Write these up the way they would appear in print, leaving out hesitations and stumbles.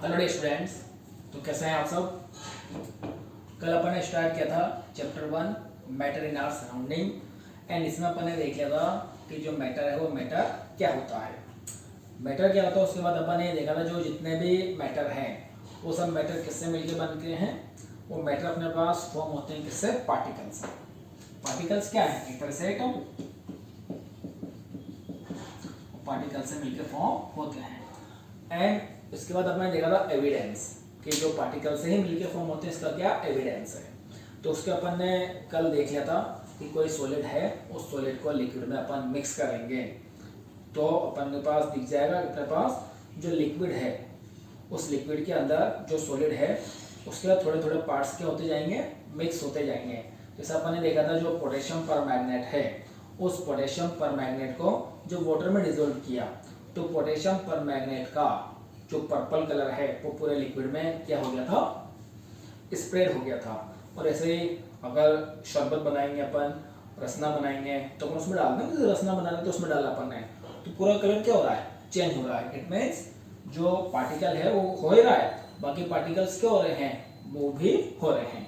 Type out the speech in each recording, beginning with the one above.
Hello day students. तो कैसे हैं आप सब। कल अपन ने स्टार्ट किया था chapter 1 matter in our surrounding and इसमें अपन ने देख लिया था कि जो मैटर है वो मैटर क्या होता है। मैटर क्या होता है उसके बाद अपन ने देखा था जो जितने भी मैटर हैं वो सब मैटर किससे मिलकर बनते हैं। वो मैटर अपने पास फॉर्म होते हैं किससे, पार्टिकल्स। पार्टिकल्स क्या है, एक तरह से एटम, पार्टिकल से मिलकर फॉर्म होते हैं। एंड इसके बाद अपने देखा था एविडेंस कि जो पार्टिकल से ही मिलकर फॉर्म होते हैं इसका क्या एविडेंस है। तो उसके अपन ने कल देख लिया था कि कोई सॉलिड है, उस सॉलिड को लिक्विड में अपन मिक्स करेंगे तो अपन के पास दिख जाएगा कि अपने पास जो लिक्विड है उस लिक्विड के अंदर जो सॉलिड है उसके बाद थोड़े थोड़े पार्ट्स क्या होते जाएंगे, मिक्स होते जाएंगे। जैसे अपन ने देखा था जो पोटेशियम परमैंगनेट है उस पोटेशियम परमैंगनेट को जो वाटर में डिसॉल्व किया तो पोटेशियम परमैंगनेट का जो पर्पल कलर है वो पूरे लिक्विड में क्या हो गया था, स्प्रेड हो गया था। और ऐसे ही अगर शरबत बनाएंगे अपन, रसना बनाएंगे तो अपन उसमें डाल देंगे, रसना बनाने तो उसमें डाला अपन ने तो पूरा कलर क्या हो रहा है, चेंज हो रहा है। इट मीन्स जो पार्टिकल है वो हो ही रहा है, बाकी पार्टिकल्स क्या हो रहे हैं, मूव भी हो रहे हैं।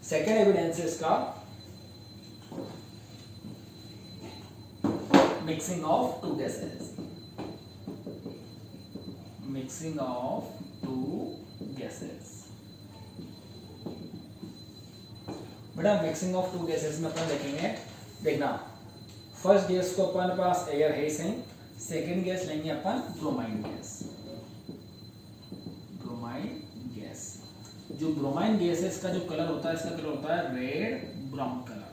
सेकेंड एविडेंस इसका mixing of two gases, mixing of two gases. बेटा मिक्सिंग ऑफ टू गैसेस में अपन देखेंगे, देखना फर्स्ट गैस को अपन पास एयर है सही, सेकेंड गैस लेंगे अपन ब्रोमाइन गैस। ब्रोमाइन गैस, जो ब्रोमाइन गैस है इसका जो कलर होता है, इसका कलर होता है रेड ब्राउन कलर।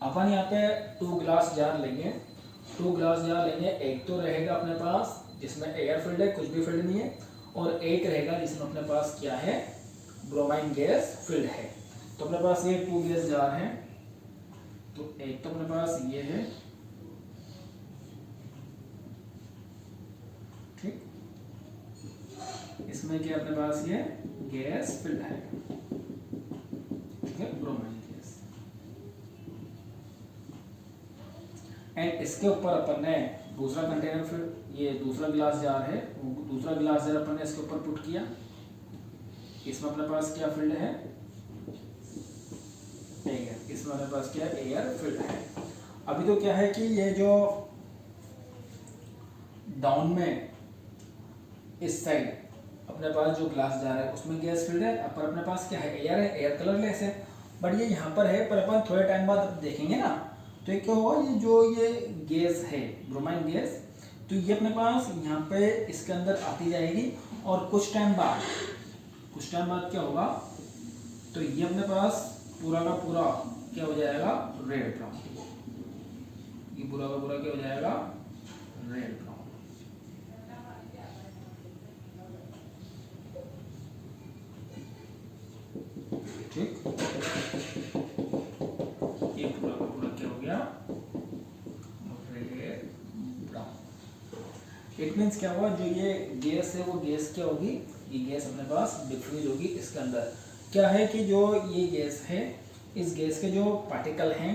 अपन यहाँ पे 2 ग्लास जार लेंगे, 2 ग्लास जार लेंगे, एक तो रहेगा अपने पास जिसमें एयर फिल्ड है, कुछ भी फिल्ड नहीं है, और एक रहेगा जिसमें अपने पास क्या है, ब्रोमाइन गैस फिल्ड है। तो अपने पास ये 2 गैस जार हैं, तो एक तो अपने पास ये है, ठीक, इसमें क्या अपने पास ये गैस फिल्ड है, ठीक है, ब्रोमाइन गैस। एंड इसके ऊपर अपन ने दूसरा कंटेनर, फिर ये दूसरा गिलास जार है, दूसरा गिलास जार अपन ने इसके ऊपर पुट किया, इसमें अपने पास क्या फील्ड है, एयर, इसमें अपने पास क्या एयर फील्ड है। अभी तो क्या है कि ये जो डाउन में इस साइड अपने पास जो ग्लास जार है उसमें गैस फील्ड है, अपर अपने पास क्या है, एयर है, एयर कलरलेस है। बट ये यहाँ पर है, पर अपन थोड़े टाइम बाद देखेंगे ना तो ये क्या होगा, ये जो ये गैस है ब्रोमाइन गैस, तो ये अपने पास यहाँ पे इसके अंदर आती जाएगी और कुछ टाइम बाद क्या होगा, तो ये अपने पास पूरा का पूरा क्या हो जाएगा, रेड ब्राउन। ये पूरा का पूरा क्या हो जाएगा, रेड ब्राउन। ठीक, ये पूरा का पूरा क्या हो गया, रेड ब्राउन। इट मीन्स क्या हुआ, जो ये गैस है वो गैस क्या होगी, ये गैस अपने पास डिफ्यूज होगी। इसके अंदर क्या है कि जो ये गैस है, इस गैस के जो पार्टिकल हैं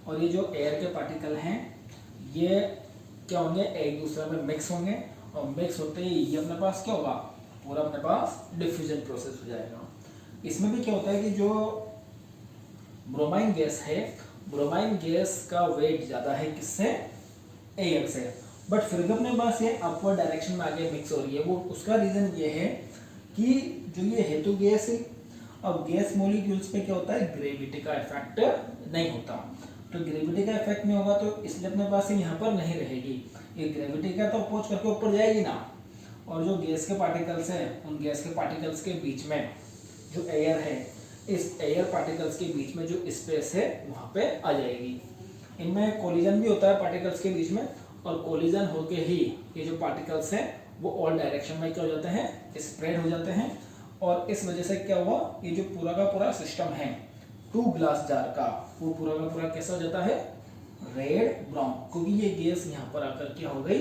और ये जो एयर के पार्टिकल हैं ये क्या होंगे, एक दूसरे में मिक्स होंगे, और मिक्स होते ही ये अपने पास क्या होगा, पूरा अपने पास डिफ्यूजन प्रोसेस हो जाएगा। इसमें भी क्या होता है कि जो ब्रोमाइन गैस है, ब्रोमाइन गैस का वेट ज़्यादा है किससे, एयर से, बट फिर भी अपने पास ये अपवर्ड डायरेक्शन में आगे मिक्स हो रही है। वो उसका रीज़न ये है कि जो ये हेतु गैस है, अब गैस मॉलिक्यूल्स पे क्या होता है, ग्रेविटी का इफेक्ट नहीं होता, तो ग्रेविटी का इफेक्ट नहीं होगा तो इसलिए अपने पास यहाँ पर नहीं रहेगी। ये ग्रेविटी का तो अपोज करके ऊपर जाएगी ना, और जो गैस के पार्टिकल्स हैं उन गैस के पार्टिकल्स के बीच में जो एयर है, इस एयर पार्टिकल्स के बीच में जो स्पेस है वहाँ पे आ जाएगी। इनमें कोलिजन भी होता है पार्टिकल्स के बीच में, और कोलिजन होके ही ये जो पार्टिकल्स हैं वो ऑल डायरेक्शन में क्या हो जाते हैं, स्प्रेड हो जाते हैं। और इस वजह से क्या हुआ, ये जो पूरा का पूरा सिस्टम है 2 ग्लास जार का, वो पूरा का पूरा कैसा हो जाता है, रेड ब्राउन, क्योंकि ये गैस यहाँ पर आकर क्या हो गई,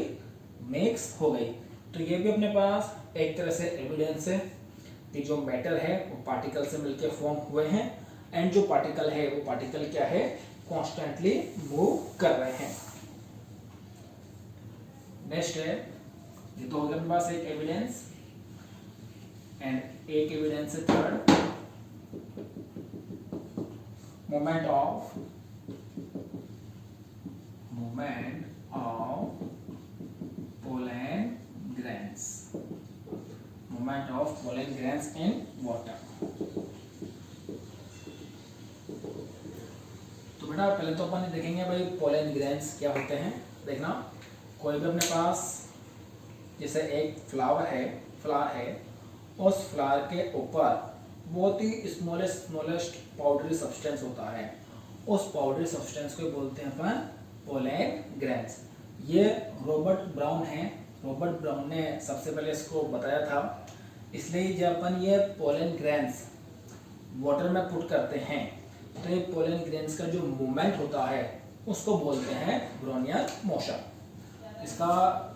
मिक्स हो गई। तो ये भी अपने पास एक तरह से एविडेंस है कि जो मैटर है वो पार्टिकल से मिलकर फॉर्म हुए हैं, एंड जो पार्टिकल है वो पार्टिकल क्या है, कॉन्स्टेंटली मूव कर रहे हैं। नेक्स्ट है, ये तो हो गया अपने पास एक एविडेंस। एंड एक एविडेंस है third, moment of pollen grains, movement of pollen grains in water। तो बेटा पहले तो अपन देखेंगे भाई पोलन ग्रेन्स क्या होते हैं। देखना, कोई भी अपने पास जैसे एक फ्लावर है, उस फ्लावर के ऊपर बहुत ही स्मॉलेस्ट पाउडरी सब्सटेंस होता है, उस पाउडरी सब्सटेंस को बोलते हैं अपन पोलन ग्रेन्स। ये रॉबर्ट ब्राउन है, रॉबर्ट ब्राउन ने सबसे पहले इसको बताया था। इसलिए जब अपन ये पोलन ग्रेन्स वाटर में पुट करते हैं तो ये पोलन ग्रेन्स का जो मूवमेंट होता है उसको बोलते हैं ब्राउनियन मोशन। इसका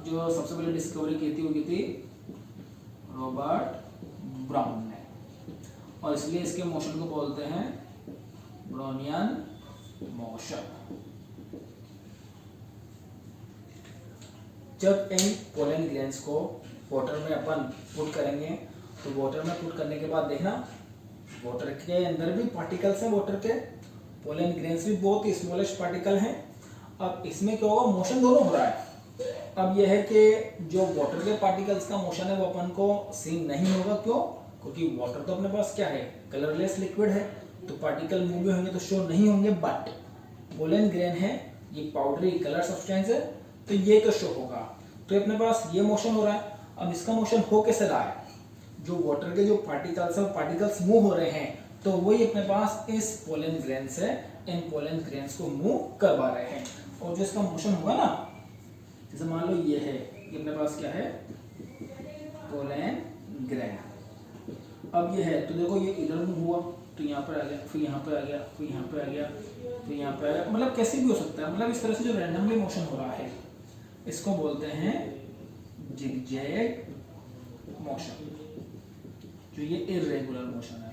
जो सबसे पहले डिस्कवरी की थी वो की थी रॉबर्ट ब्राउन ने, और इसलिए इसके मोशन को बोलते हैं ब्राउनियन मोशन। जब इन पोलन ग्रेन्स को वाटर में अपन पुट करेंगे तो वाटर में पुट करने के बाद देखना, वाटर के अंदर भी पार्टिकल्स हैं, वाटर के पोलन ग्रेन्स भी बहुत ही स्मॉलेस्ट पार्टिकल हैं। अब इसमें क्या होगा, मोशन दोनों हो रहा है। अब यह है कि जो वाटर के पार्टिकल्स का मोशन है वो अपन को सीन नहीं होगा, क्यों? क्योंकि वाटर तो अपने पास क्या है, कलरलेस लिक्विड है, तो पार्टिकल मूव भी होंगे तो शो नहीं होंगे। बट पोलन ग्रेन है, ये पाउडरी कलर सब्सटेंस है, तो ये तो शो होगा। तो अपने पास ये मोशन हो रहा है। अब इसका मोशन हो कैसे रहा है, जो वाटर के जो पार्टिकल्स है, पार्टिकल्स मूव हो रहे हैं, तो वही अपने पास इस पोलन ग्रेन से इन पोलन ग्रेन्स को मूव करवा रहे हैं। और जो इसका मोशन होगा ना, जैसे मान लो ये है, ये अपने पास क्या है, पोलन ग्रेन। अब ये है तो देखो ये इधर मूव हुआ तो यहाँ पर आ गया, फिर यहाँ पे आ गया, फिर यहाँ पे आ गया, फिर यहाँ पे आ गया, मतलब कैसे भी हो सकता है। मतलब इस तरह से जो रैंडमली मोशन हो रहा है इसको बोलते हैं जिगजैग मोशन। जो ये इर्रेगुलर मोशन है,